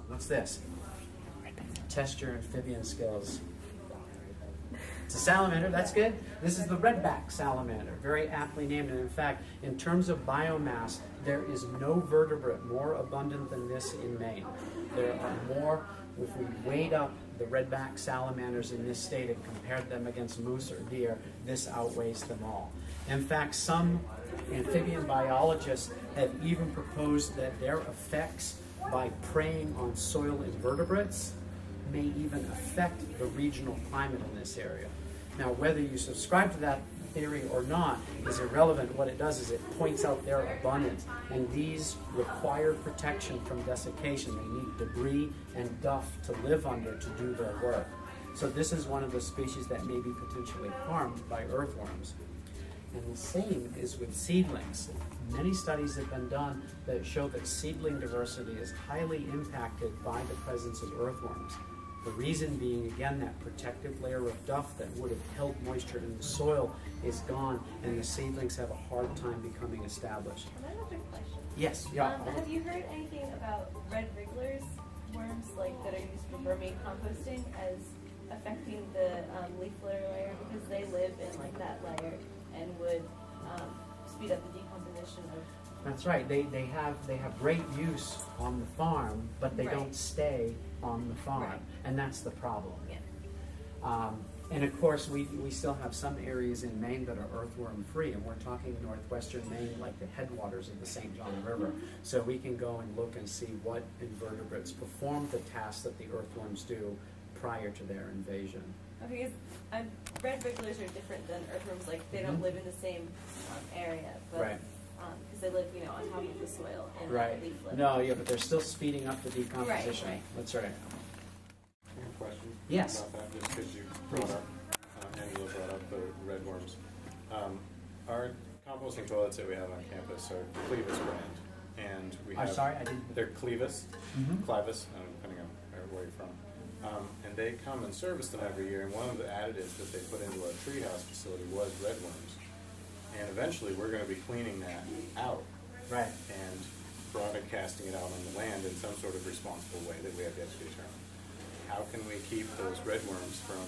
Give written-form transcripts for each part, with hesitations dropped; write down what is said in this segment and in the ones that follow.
What's this? Test your amphibian skills. It's a salamander, that's good. This is the redback salamander, very aptly named. And in fact, in terms of biomass, there is no vertebrate more abundant than this in Maine. There are more, if we weighed up the redback salamanders in this state and compared them against moose or deer, this outweighs them all. In fact, some amphibian biologists have even proposed that their effects by preying on soil invertebrates may even affect the regional climate in this area. Now, whether you subscribe to that theory or not is irrelevant. What it does is it points out their abundance, and these require protection from desiccation. They need debris and duff to live under to do their work. So this is one of the species that may be potentially harmed by earthworms. And the same is with seedlings. Many studies have been done that show that seedling diversity is highly impacted by the presence of earthworms. The reason being, again, that protective layer of duff that would have held moisture in the soil is gone, and the seedlings have a hard time becoming established. Can I have a question? Yes, yeah. Have you heard anything about red wrigglers, worms that are used for vermi composting, as affecting the leaf litter layer, because they live in that layer and would speed up the decomposition of. That's right. They have great use on the farm, but they don't stay on the farm, and that's the problem. Yeah. And of course, we still have some areas in Maine that are earthworm free, and we're talking northwestern Maine, like the headwaters of the St. John River. So we can go and look and see what invertebrates perform the tasks that the earthworms do prior to their invasion. Okay, because red wrigglers are different than earthworms. Like they don't live in the same area, but because they live, on top of the soil and leaf litter. No, yeah, but they're still speeding up the decomposition. Right. That's right. I have a question Yes. about that, just because you brought up, Angela brought up the redworms. Our composting toilets that we have on campus are Clevis brand, and we have. I'm sorry, I didn't. They're Clevis, Clivis, depending on where you're from. And they come and service them every year, and one of the additives that they put into our treehouse facility was redworms. And eventually we're going to be cleaning that out. Right. And broadcasting it out on the land in some sort of responsible way that we have yet to determine. How can we keep those redworms from,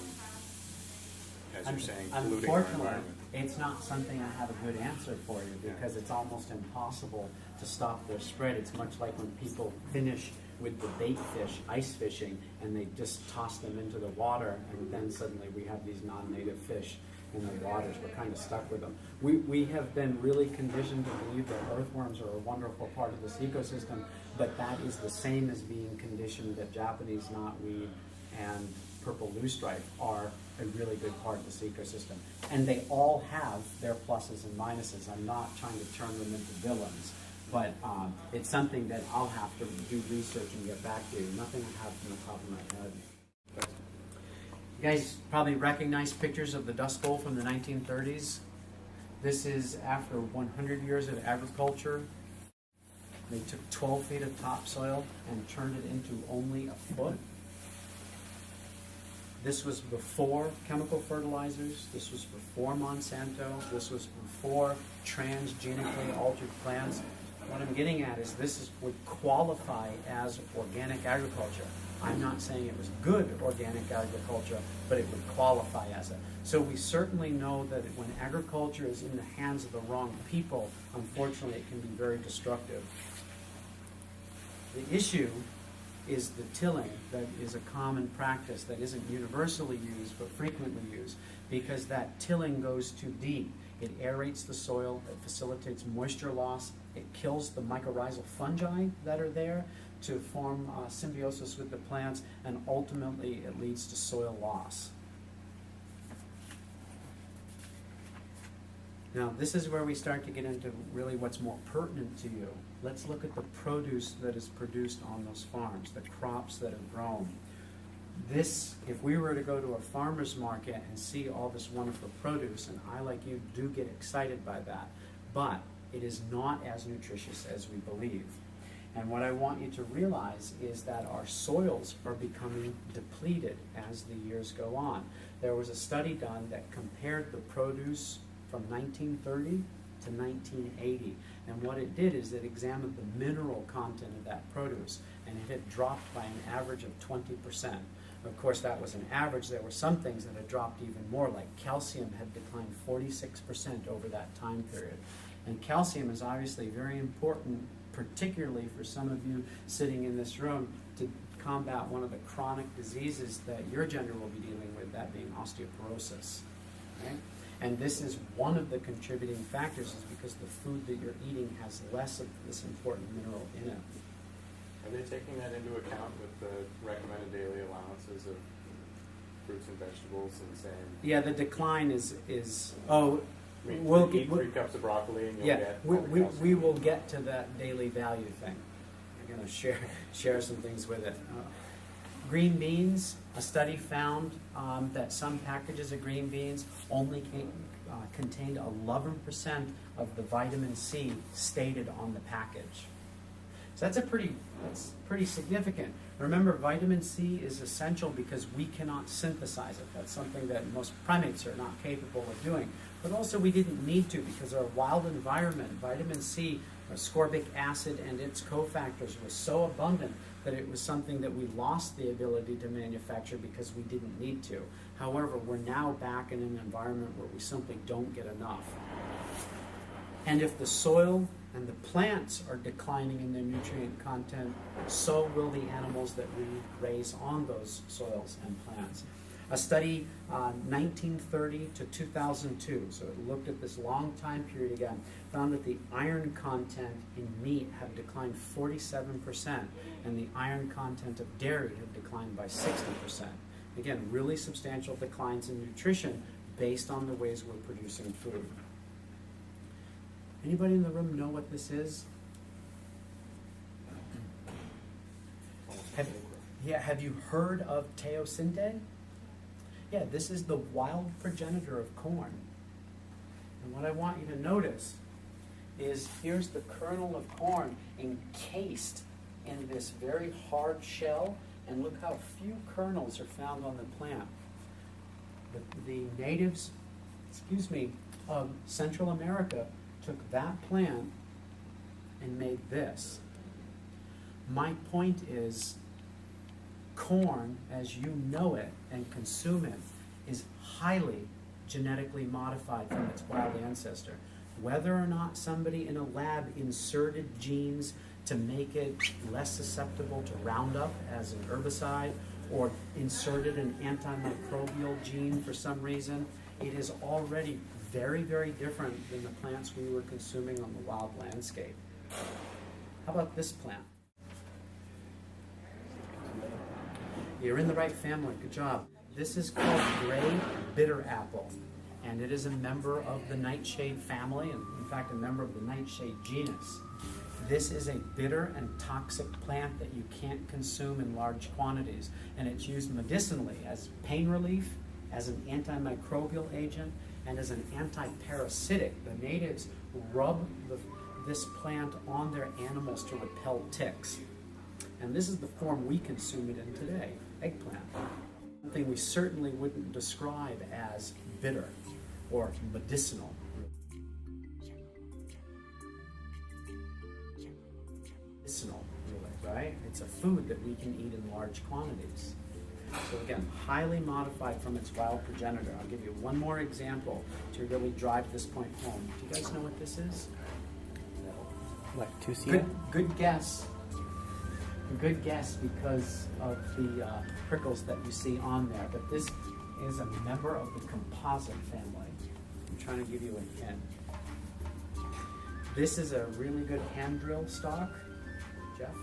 as you're saying, polluting our environment? It's not something I have a good answer for you, because it's almost impossible to stop their spread. It's much like when people finish with the bait fish, ice fishing, and they just toss them into the water, and then suddenly we have these non-native fish in the waters. We're kind of stuck with them. We have been really conditioned to believe that earthworms are a wonderful part of this ecosystem, but that is the same as being conditioned that Japanese knotweed and purple loosestrife are a really good part of this ecosystem. And they all have their pluses and minuses. I'm not trying to turn them into villains, but it's something that I'll have to do research and get back to. Nothing I have from the top of my head. You guys probably recognize pictures of the Dust Bowl from the 1930s. This is after 100 years of agriculture. They took 12 feet of topsoil and turned it into only a foot. This was before chemical fertilizers. This was before Monsanto. This was before transgenically altered plants. What I'm getting at is this would qualify as organic agriculture. I'm not saying it was good organic agriculture, but it would qualify as it. So we certainly know that when agriculture is in the hands of the wrong people, unfortunately it can be very destructive. The issue is the tilling that is a common practice that isn't universally used but frequently used, because that tilling goes too deep. It aerates the soil, it facilitates moisture loss, it kills the mycorrhizal fungi that are there to form symbiosis with the plants, and ultimately it leads to soil loss. Now this is where we start to get into really what's more pertinent to you. Let's look at the produce that is produced on those farms, the crops that are grown. This, if we were to go to a farmer's market and see all this wonderful produce, and I, like you, do get excited by that, but it is not as nutritious as we believe. And what I want you to realize is that our soils are becoming depleted as the years go on. There was a study done that compared the produce from 1930 to 1980. And what it did is it examined the mineral content of that produce, and it had dropped by an average of 20%. Of course, that was an average. There were some things that had dropped even more, like calcium had declined 46% over that time period. And calcium is obviously very important, particularly for some of you sitting in this room, to combat one of the chronic diseases that your gender will be dealing with, that being osteoporosis. Right? And this is one of the contributing factors, is because the food that you're eating has less of this important mineral in it. Are they taking that into account with the recommended daily allowances of fruits and vegetables and saying? Yeah, the decline is I mean, we'll eat get 3 cups of broccoli and you'll yeah, get we will get to that daily value thing. I'm going to share some things with it. Green beans, a study found that some packages of green beans only contained 11% of the vitamin C stated on the package. So that's pretty significant. Remember, vitamin C is essential because we cannot synthesize it. That's something that most primates are not capable of doing. But also we didn't need to, because our wild environment, vitamin C, ascorbic acid, and its cofactors was so abundant that it was something that we lost the ability to manufacture because we didn't need to. However, we're now back in an environment where we simply don't get enough. And if the soil and the plants are declining in their nutrient content, so will the animals that we raise on those soils and plants. A study, 1930 to 2002, so it looked at this long time period again, found that the iron content in meat had declined 47%, and the iron content of dairy had declined by 60%. Again, really substantial declines in nutrition based on the ways we're producing food. Anybody in the room know what this is? Have you heard of Teosinte? Yeah, this is the wild progenitor of corn. And what I want you to notice is here's the kernel of corn encased in this very hard shell, and look how few kernels are found on the plant. The natives, of Central America took that plant and made this. My point is, corn, as you know it and consume it, is highly genetically modified from its wild ancestor. Whether or not somebody in a lab inserted genes to make it less susceptible to Roundup as an herbicide, or inserted an antimicrobial gene for some reason, it is already very, very different than the plants we were consuming on the wild landscape. How about this plant? You're in the right family, good job. This is called gray bitter apple, and it is a member of the nightshade family, and in fact a member of the nightshade genus. This is a bitter and toxic plant that you can't consume in large quantities, and it's used medicinally as pain relief, as an antimicrobial agent, and as an anti-parasitic. The natives rub this plant on their animals to repel ticks. And this is the form we consume it in today, eggplant. Something we certainly wouldn't describe as bitter or medicinal. Medicinal, really, right? It's a food that we can eat in large quantities. So again, highly modified from its wild progenitor. I'll give you one more example to really drive this point home. Do you guys know what this is? What, Teosinte? Good guess. Good guess because of the prickles that you see on there. But this is a member of the composite family. I'm trying to give you a hint. This is a really good hand drill stock, Jeff,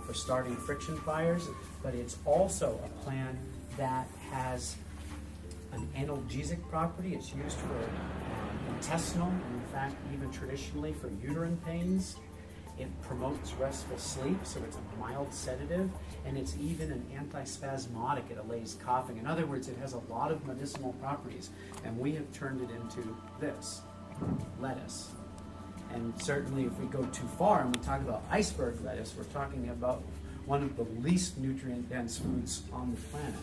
for starting friction fires. But it's also a plant that has an analgesic property. It's used for intestinal, and in fact, even traditionally for uterine pains. It promotes restful sleep, so it's a mild sedative, and it's even an antispasmodic. It allays coughing. In other words, it has a lot of medicinal properties, and we have turned it into this, lettuce. And certainly if we go too far and we talk about iceberg lettuce, we're talking about one of the least nutrient dense foods on the planet.